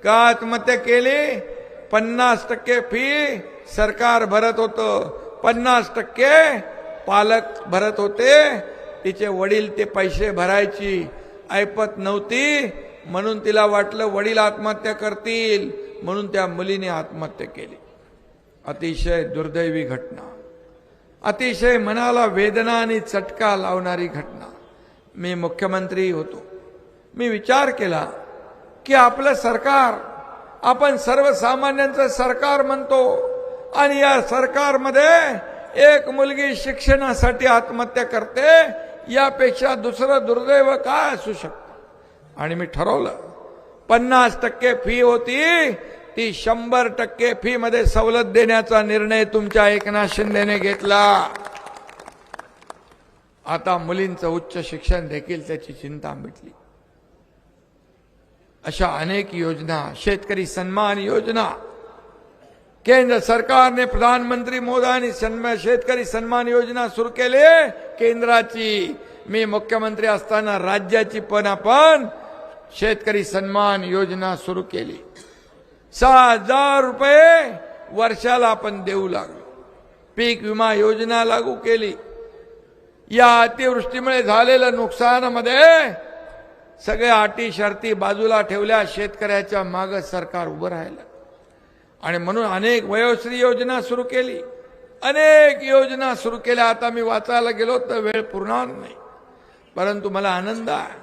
का आत्महत्या केली? 50% फी सरकार भरत होतं, 50% पालक भरत होते. तिचे वडील ते पैसे भरायची ऐपत नव्हती, म्हणून तिला वाटलं वडील आत्महत्या करतील, म्हणून त्या मुलीने आत्महत्या केली. अतिशय दुर्दैवी घटना, अतिशय मनाला वेदना आणि चटका लावणारी घटना. मी मुख्यमंत्री होतो. मी विचार केला की आपलं सरकार, आपण सर्वसामान्यांचं सरकार म्हणतो, आणि या सरकारमध्ये एक मुलगी शिक्षणासाठी आत्महत्या करते, यापेक्षा दुसरं दुर्दैव काय असू शकतं? आणि मी ठरवलं 50% फी होती, ती 100% फी मध्ये सवलत देण्याचा निर्णय तुमच्या एकनाथ शिंदेने घेतला. आता मुलींचं उच्च शिक्षण देखील त्याची चिंता मिटली. अशा अनेक योजना, शेतकरी सन्मान योजना केंद्र सरकारने, प्रधानमंत्री मोदयांनी शेतकरी सन्मान योजना सुरू केली केंद्राची. मी मुख्यमंत्री असताना राज्याची पण आपण शेतकरी सन्मान योजना सुरू केली. 6,000 रुपये वर्षाला आपण देऊ लागलो. पीक विमा योजना लागू केली. या अतिवृष्टीमुळे झालेल्या नुकसानामध्ये सगळ्या अटी शर्ती बाजूला ठेवल्या, शेतकऱ्याच्या मागे सरकार उभं राहिलं. आणि म्हणून अनेक वयोश्री योजना सुरू केली, अनेक योजना सुरू केल्या. आता मी वाचायला गेलो तर वेळ पुरणार नाही, परंतु मला आनंद आहे,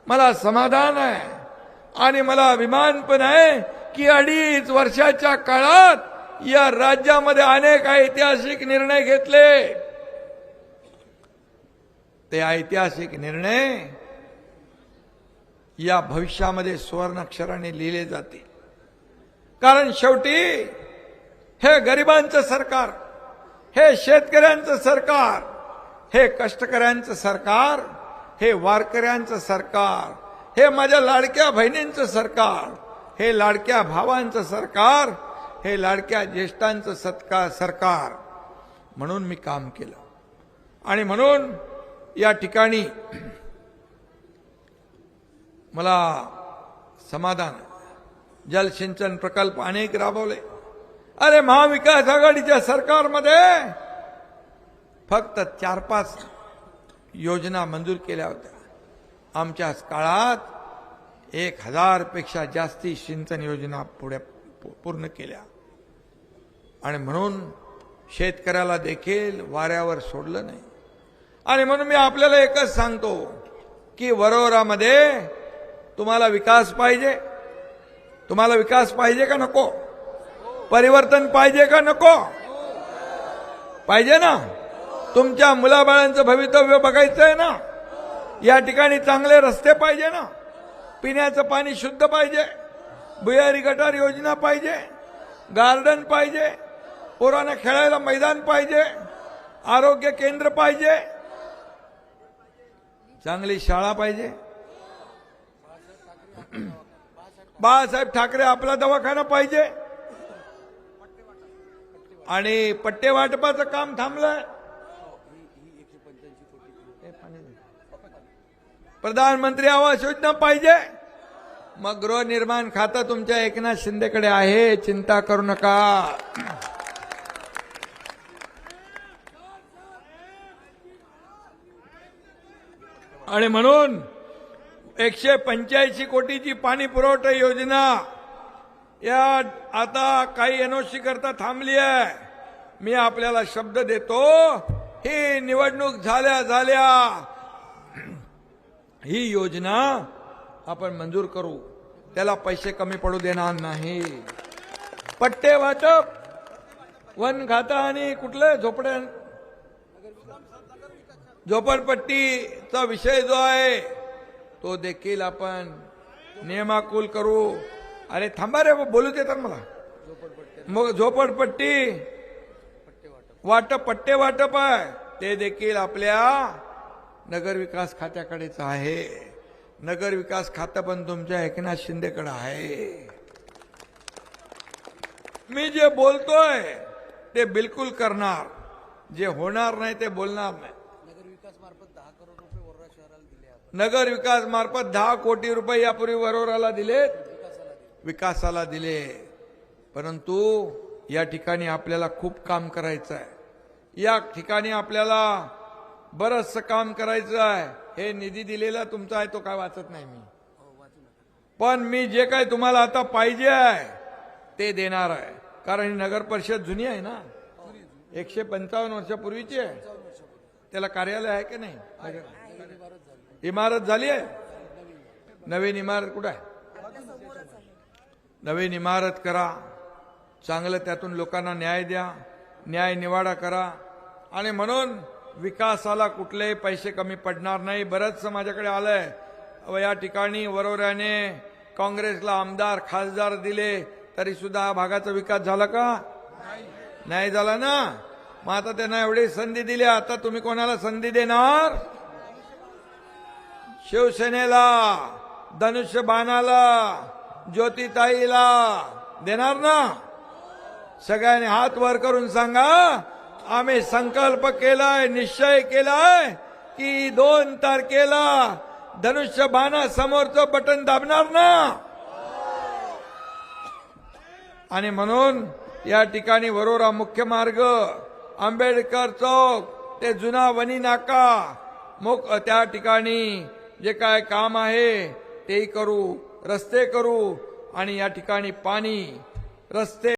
मला समाधान आहे आणि मला अभिमान पण आहे की 2.5 वर्षाच्या काळात या राज्यामध्ये अनेक ऐतिहासिक निर्णय घेतले. ते ऐतिहासिक निर्णय या भविष्यामध्ये सुवर्णाक्षराने लिहिले जातील. कारण शेवटी हे गरिबांचं सरकार, हे शेतकऱ्यांचं सरकार, हे कष्टकऱ्यांचं सरकार, हे वारकऱ्यांचं सरकार, हे माझ्या लाडक्या बहिणींचं सरकार, हे लाडक्या भावांचं सरकार, हे लाडक्या ज्येष्ठांचं सरकार म्हणून मी काम केलं. आणि म्हणून या ठिकाणी मला समाधान. जलसिंचन प्रकल्प अनेक राबवले. अरे महाविकास आघाडीच्या सरकारमध्ये फक्त 4-5 योजना मंजूर केल्या होत्या. आमच्या काळात 1000 पेक्षा जास्ती सिंचन योजना पूर्ण केल्या. आणि म्हणून शेतकऱ्याला देखील वाऱ्यावर सोडलं नाही. आणि म्हणून मी आपल्याला एकच सांगतो की वरोरामध्ये तुम्हाला विकास पाहिजे, तुम्हाला विकास पाहिजे का नको? परिवर्तन पाहिजे का नको? पाहिजे ना? तुमच्या मुलाबाळांचं भवितव्य बघायचंय ना? या ठिकाणी चांगले रस्ते पाहिजे ना? पिण्याचं पाणी शुद्ध पाहिजे, भुयारी गटार योजना पाहिजे, गार्डन पाहिजे, पोरांना खेळायला मैदान पाहिजे, आरोग्य केंद्र पाहिजे, चांगली शाळा पाहिजे. बाळासाहेब ठाकरे आपला दवाखाना पाहिजे. आणि पट्टे वाटपाचं काम थांबलंय. प्रधानमंत्री आवास योजना पाहिजे. मग गृहनिर्माण खातं तुमच्या एकनाथ शिंदेकडे आहे, चिंता करू नका. आणि म्हणून 185 कोटीची पाणी पुरवठा योजना या आता काही एनओसी करता थांबली आहे. मी आपल्याला शब्द देतो, ही निवडणूक झाल्या ही योजना आपण मंजूर करू. त्याला पैसे कमी पडू देणार नाही. पट्टे वाटप, वन खाता आणि कुठलं झोपडपट्टीचा विषय जो आहे तो देखील आपण नियमाकुल करू. अरे थांबा रे, बोलू देतात मला. मग झोपडपट्टी वाटप, पट्टे वाटप आहे ते देखील आपल्या नगर विकास खात्याकडेच आहे. नगर विकास खातं पण तुमच्या एकनाथ शिंदेकडे आहे. मी जे बोलतोय ते बिलकुल करणार, जे होणार नाही ते बोलणार नाही. नगर विकास मार्फत 10 कोटी रुपये यापूर्वी वरोराला दिलेत. विकासाला दिले, परंतु या ठिकाणी आपल्याला खूप काम करायचं आहे. या ठिकाणी आपल्याला बरंचसं काम करायचं आहे. हे निधी दिलेला तुमचा आहे तो काय वाचत नाही मी, पण मी जे काय तुम्हाला आता पाहिजे आहे ते देणार आहे. कारण ही नगर परिषद जुनी आहे ना, 155 वर्षापूर्वीची आहे. त्याला कार्यालय आहे की नाही? इमारत झाली आहे. नवीन इमारत कुठं आहे? नवीन इमारत करा, चांगलं त्यातून लोकांना न्याय द्या, न्याय निवाडा करा. आणि म्हणून विकासाला कुठलेही पैसे कमी पडणार नाही. बरंच माझ्याकडे आलंय, या ठिकाणी वरोऱ्याने काँग्रेसला आमदार खासदार दिले तरी सुद्धा हा भागाचा विकास झाला का? नाही झाला ना. मग आता त्यांना एवढी संधी दिली, आता तुम्ही कोणाला संधी देणार? शिवसेनेला, धनुष्यबाणाला, ज्योतिताईला देणार ना? सगळ्यांनी हात वर करून सांगा, आम्ही संकल्प केलाय, निश्चय केलाय की 2 तारखेला धनुष्यबाणा समोरचं बटन दाबणार ना. आणि म्हणून या ठिकाणी वरोरा मुख्य मार्ग, आंबेडकर चौक ते जुना वनी नाका, त्या ठिकाणी जे काय काम आहे तेही करू, रस्ते करू. आणि या ठिकाणी पाणी, रस्ते